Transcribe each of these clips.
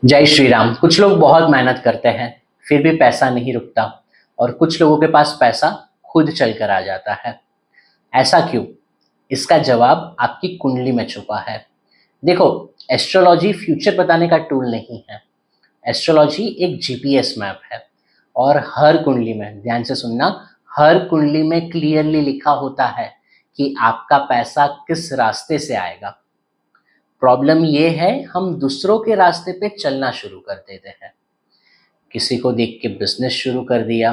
जय श्री राम। कुछ लोग बहुत मेहनत करते हैं फिर भी पैसा नहीं रुकता और कुछ लोगों के पास पैसा खुद चल कर आ जाता है। ऐसा क्यों? इसका जवाब आपकी कुंडली में छुपा है। देखो, एस्ट्रोलॉजी फ्यूचर बताने का टूल नहीं है। एस्ट्रोलॉजी एक जीपीएस मैप है और हर कुंडली में, ध्यान से सुनना, हर कुंडली में क्लियरली लिखा होता है कि आपका पैसा किस रास्ते से आएगा। प्रॉब्लम ये है, हम दूसरों के रास्ते पे चलना शुरू कर देते हैं। किसी को देख के बिजनेस शुरू कर दिया,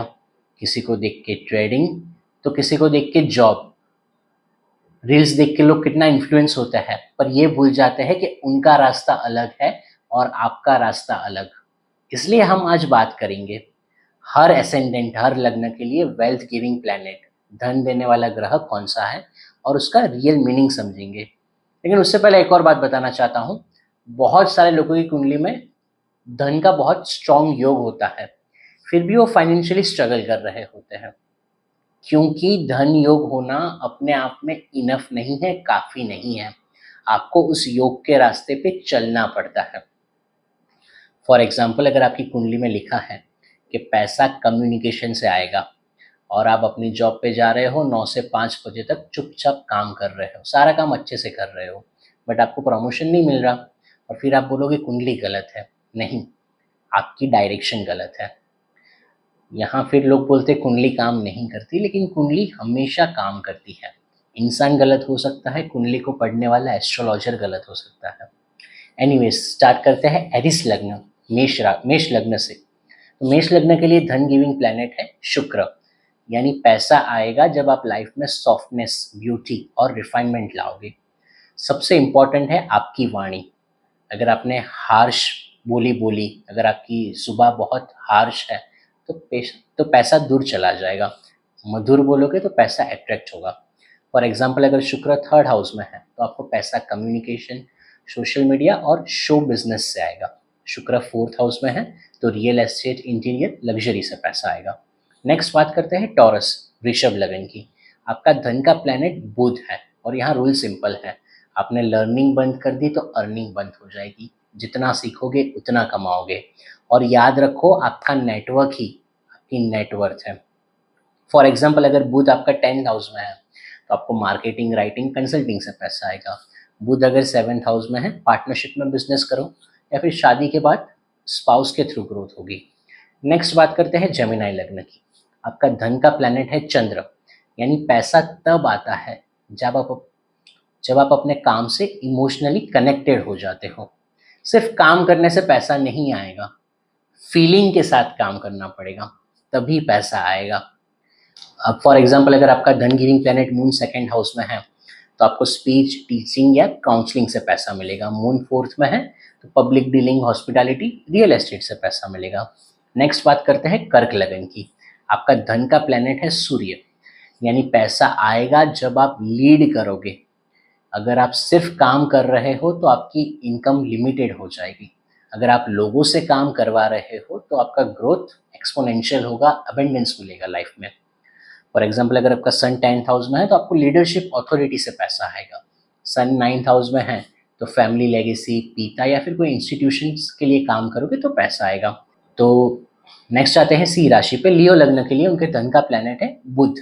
किसी को देख के ट्रेडिंग, तो किसी को देख के जॉब। रील्स देख के लोग कितना इन्फ्लुएंस होते हैं, पर ये भूल जाते हैं कि उनका रास्ता अलग है और आपका रास्ता अलग। इसलिए हम आज बात करेंगे हर एसेंडेंट, हर लग्न के लिए वेल्थ गिविंग प्लैनेट, धन देने वाला ग्रह कौन सा है और उसका रियल मीनिंग समझेंगे। लेकिन उससे पहले एक और बात बताना चाहता हूँ। बहुत सारे लोगों की कुंडली में धन का बहुत स्ट्रॉन्ग योग होता है, फिर भी वो फाइनेंशियली स्ट्रगल कर रहे होते हैं, क्योंकि धन योग होना अपने आप में इनफ नहीं है, काफ़ी नहीं है। आपको उस योग के रास्ते पे चलना पड़ता है। फॉर एग्जाम्पल, अगर आपकी कुंडली में लिखा है कि पैसा कम्युनिकेशन से आएगा और आप अपनी जॉब पे जा रहे हो, 9 से 5 बजे तक चुपचाप काम कर रहे हो, सारा काम अच्छे से कर रहे हो, बट आपको प्रमोशन नहीं मिल रहा, और फिर आप बोलोगे कुंडली गलत है। नहीं, आपकी डायरेक्शन गलत है। यहाँ फिर लोग बोलते कुंडली काम नहीं करती, लेकिन कुंडली हमेशा काम करती है। इंसान गलत हो सकता है, कुंडली को पढ़ने वाला एस्ट्रोलॉजर गलत हो सकता है। एनीवेज, स्टार्ट करते हैं एरिस लग्न, मेष लग्न से। तो मेष लग्न के लिए धन गिविंग प्लैनेट है शुक्र। यानी पैसा आएगा जब आप लाइफ में सॉफ्टनेस, ब्यूटी और रिफाइनमेंट लाओगे। सबसे इम्पॉर्टेंट है आपकी वाणी। अगर आपने हार्श बोली बोली, अगर आपकी सुबह बहुत हार्श है, तो पैसा दूर चला जाएगा। मधुर बोलोगे तो पैसा अट्रैक्ट होगा। फॉर एग्जाम्पल, अगर शुक्र थर्ड हाउस में है तो आपको पैसा कम्युनिकेशन, सोशल मीडिया और शो बिजनेस से आएगा। शुक्र फोर्थ हाउस में है तो रियल एस्टेट, इंटीरियर, लग्जरी से पैसा आएगा। नेक्स्ट बात करते हैं टॉरस, वृषभ लगन की। आपका धन का प्लैनेट बुध है और यहाँ रूल सिंपल है। आपने लर्निंग बंद कर दी तो अर्निंग बंद हो जाएगी। जितना सीखोगे उतना कमाओगे। और याद रखो, आपका नेटवर्क ही आपकी नेटवर्थ है। फॉर एग्जाम्पल, अगर बुध आपका 10th हाउस में है तो आपको मार्केटिंग, राइटिंग, कंसल्टिंग से पैसा आएगा। बुध अगर 7th हाउस में है, पार्टनरशिप में बिजनेस करो या फिर शादी के बाद स्पाउस के थ्रू ग्रोथ होगी। नेक्स्ट बात करते हैं जेमिनी लग्न की। आपका धन का प्लैनेट है चंद्र। यानी पैसा तब आता है जब आप अपने काम से इमोशनली कनेक्टेड हो जाते हो। सिर्फ काम करने से पैसा नहीं आएगा, फीलिंग के साथ काम करना पड़ेगा, तभी पैसा आएगा। अब फॉर एग्जांपल, अगर आपका धन giving planet moon 2nd house में है तो आपको स्पीच, टीचिंग या काउंसलिंग से पैसा मिलेगा। मून 4th में है तो public dealing, hospitality, real estate से पैसा मिलेगा। नेक्स्ट बात करते हैं कर्क लगन की। आपका धन का प्लैनेट है सूर्य। यानी पैसा आएगा जब आप लीड करोगे। अगर आप सिर्फ काम कर रहे हो तो आपकी इनकम लिमिटेड हो जाएगी। अगर आप लोगों से काम करवा रहे हो तो आपका ग्रोथ एक्सपोनेंशियल होगा, अबेंडेंस मिलेगा लाइफ में। फॉर एग्जाम्पल, अगर आपका सन 10th हाउस में है तो आपको लीडरशिप, अथॉरिटी से पैसा आएगा। सन 9th हाउस में है तो फैमिली लेगेसी, पिता या फिर कोई इंस्टीट्यूशंस के लिए काम करोगे तो पैसा आएगा। तो नेक्स्ट आते हैं सी राशि पे, लियो लग्न के लिए। उनके धन का प्लैनेट है बुध।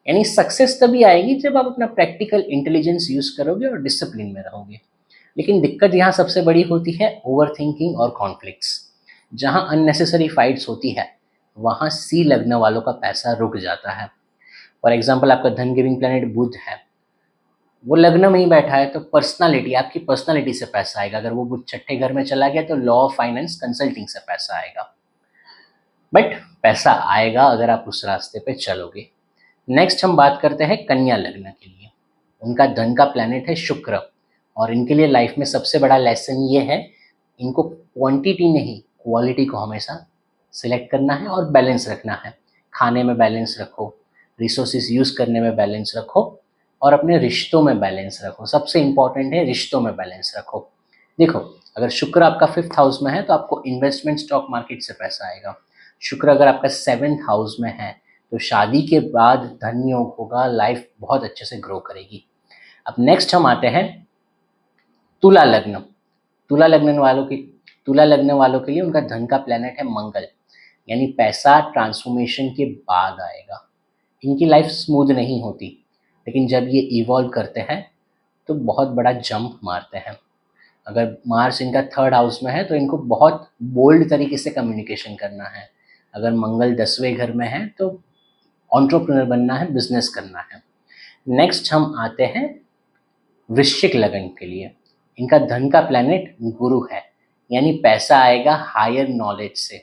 यानी सक्सेस तभी आएगी जब आप अपना प्रैक्टिकल इंटेलिजेंस यूज करोगे और डिसिप्लिन में रहोगे। लेकिन दिक्कत यहाँ सबसे बड़ी होती है ओवर थिंकिंग और कॉन्फ्लिक्ट्स। जहाँ अननेसेसरी फाइट्स होती है वहाँ सी लग्न वालों का पैसा रुक जाता है। फॉर एग्जाम्पल, आपका धन गिविंग प्लैनेट बुध है, वो लग्न में ही बैठा है तो पर्सनालिटी, आपकी पर्सनालिटी से पैसा आएगा। अगर वो बुध छठे घर में चला गया तो लॉ ऑफ फाइनेंस, कंसल्टिंग से पैसा आएगा। बट पैसा आएगा अगर आप उस रास्ते पे चलोगे। नेक्स्ट हम बात करते हैं कन्या लग्न के लिए। उनका धन का प्लैनेट है शुक्र और इनके लिए लाइफ में सबसे बड़ा लेसन ये है, इनको क्वांटिटी नहीं क्वालिटी को हमेशा सिलेक्ट करना है और बैलेंस रखना है। खाने में बैलेंस रखो, रिसोर्सेज यूज़ करने में बैलेंस रखो और अपने रिश्तों में बैलेंस रखो। सबसे इंपॉर्टेंट है रिश्तों में बैलेंस रखो। देखो, अगर शुक्र आपका 5th हाउस में है तो आपको इन्वेस्टमेंट, स्टॉक मार्केट से पैसा आएगा। शुक्र अगर आपका 7th हाउस में है तो शादी के बाद धन योग होगा, लाइफ बहुत अच्छे से ग्रो करेगी। अब नेक्स्ट हम आते हैं तुला लग्न। तुला लग्न वालों की तुला लग्न वालों के लिए उनका धन का प्लैनेट है मंगल, यानी पैसा ट्रांसफॉर्मेशन के बाद आएगा। इनकी लाइफ स्मूथ नहीं होती, लेकिन जब ये इवॉल्व करते हैं तो बहुत बड़ा जंप मारते हैं। अगर मार्स इनका थर्ड हाउस में है तो इनको बहुत बोल्ड तरीके से कम्युनिकेशन करना है। अगर मंगल 10वें घर में है तो एंटरप्रेन्योर बनना है, बिजनेस करना है। नेक्स्ट हम आते हैं वृश्चिक लगन के लिए। इनका धन का प्लैनेट गुरु है, यानी पैसा आएगा हायर नॉलेज से।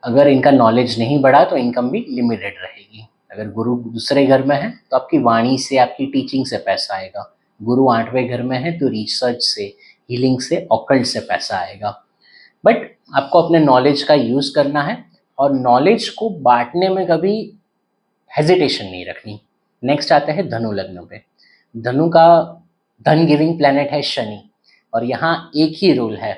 अगर इनका नॉलेज नहीं बढ़ा तो इनकम भी लिमिटेड रहेगी। अगर गुरु दूसरे घर में है तो आपकी वाणी से, आपकी टीचिंग से पैसा आएगा। गुरु 8वें घर में है तो रिसर्च से, हीलिंग से, ऑकल्ट से पैसा आएगा। बट आपको अपने नॉलेज का यूज़ करना है और नॉलेज को बांटने में कभी हेजिटेशन नहीं रखनी। नेक्स्ट आता है धनु लग्न पे। धनु का धन गिविंग प्लैनेट है शनि, और यहाँ एक ही रूल है,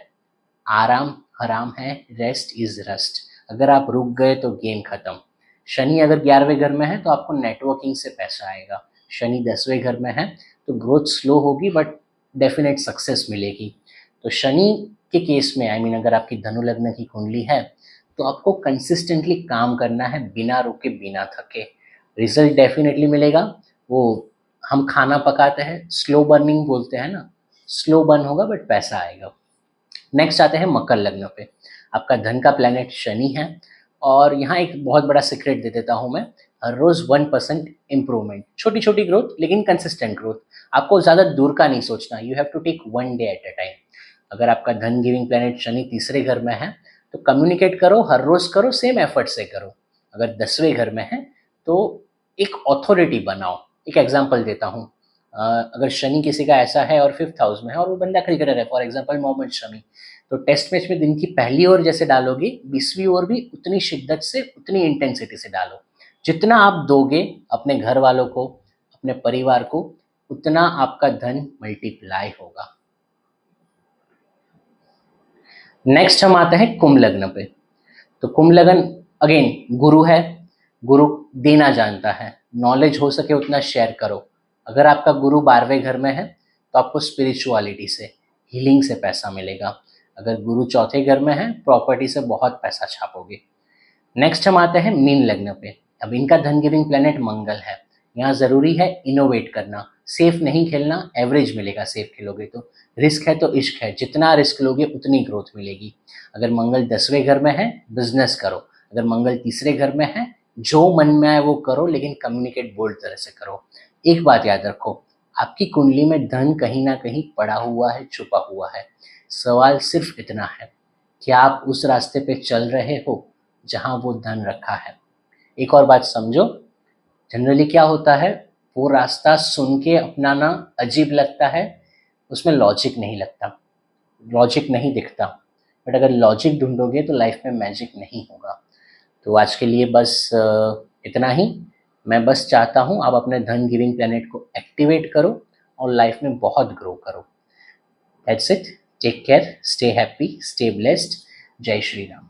आराम हराम है, रेस्ट इज रस्ट। अगर आप रुक गए तो गेम खत्म। शनि अगर 11वें घर में है तो आपको नेटवर्किंग से पैसा आएगा। शनि 10वें घर में है तो ग्रोथ स्लो होगी बट डेफिनेट सक्सेस मिलेगी। तो शनि के केस में अगर आपकी धनु लग्न की कुंडली है तो आपको कंसिस्टेंटली काम करना है, बिना रुके बिना थके। रिजल्ट डेफिनेटली मिलेगा। वो हम खाना पकाते हैं, स्लो बर्निंग बोलते हैं ना, स्लो बर्न होगा बट पैसा आएगा। नेक्स्ट आते हैं मकर लग्न पे। आपका धन का प्लैनेट शनि है, और यहाँ एक बहुत बड़ा सीक्रेट दे देता हूँ मैं, हर रोज 1% इम्प्रूवमेंट, छोटी छोटी ग्रोथ लेकिन कंसिस्टेंट ग्रोथ। आपको ज़्यादा दूर का नहीं सोचना, you have to take 1 day at a time. अगर आपका धन गिविंग प्लैनेट शनि तीसरे घर में है तो कम्युनिकेट करो, हर रोज करो, सेम एफर्ट से करो। अगर 10वें घर में है तो एक ऑथोरिटी बनाओ। एक एग्जाम्पल देता हूँ, अगर शनि किसी का ऐसा है और 5th हाउस में है और वो बंदा क्रिकेटर है, फॉर एग्जाम्पल मोहम्मद शमी, तो टेस्ट मैच में दिन की पहली ओवर जैसे डालोगे, 20वीं ओवर भी उतनी शिद्दत से, उतनी इंटेंसिटी से डालो। जितना आप दोगे अपने घर वालों को, अपने परिवार को, उतना आपका धन मल्टीप्लाई होगा। नेक्स्ट हम आते हैं कुंभ लग्न पे। तो कुंभ लग्न अगेन गुरु है, गुरु देना जानता है, नॉलेज हो सके उतना शेयर करो। अगर आपका गुरु 12वें घर में है तो आपको स्पिरिचुअलिटी से, हीलिंग से पैसा मिलेगा। अगर गुरु चौथे घर में है, प्रॉपर्टी से बहुत पैसा छापोगे। नेक्स्ट हम आते हैं मीन लग्न पे। अब इनका धन गिविंग प्लैनेट मंगल है। यहाँ ज़रूरी है इनोवेट करना, सेफ नहीं खेलना, एवरेज मिलेगा सेफ खेलोगे तो। रिस्क है तो इश्क है, जितना रिस्क लोगे उतनी ग्रोथ मिलेगी। अगर मंगल 10वें घर में है, बिजनेस करो। अगर मंगल तीसरे घर में है, जो मन में आए वो करो, लेकिन कम्युनिकेट बोल्ड तरह से करो। एक बात याद रखो, आपकी कुंडली में धन कहीं ना कहीं पड़ा हुआ है, छुपा हुआ है। सवाल सिर्फ इतना है, क्या आप उस रास्ते पे चल रहे हो जहां वो धन रखा है। एक और बात समझो, जनरली क्या होता है, वो रास्ता सुन के अपनाना अजीब लगता है, उसमें लॉजिक नहीं लगता, लॉजिक नहीं दिखता। बट अगर लॉजिक ढूंढोगे तो लाइफ में मैजिक नहीं होगा। तो आज के लिए बस इतना ही। मैं बस चाहता हूँ आप अपने धन गिविंग प्लैनेट को एक्टिवेट करो और लाइफ में बहुत ग्रो करो। That's it. Take care, stay happy, stay blessed. जय श्री राम।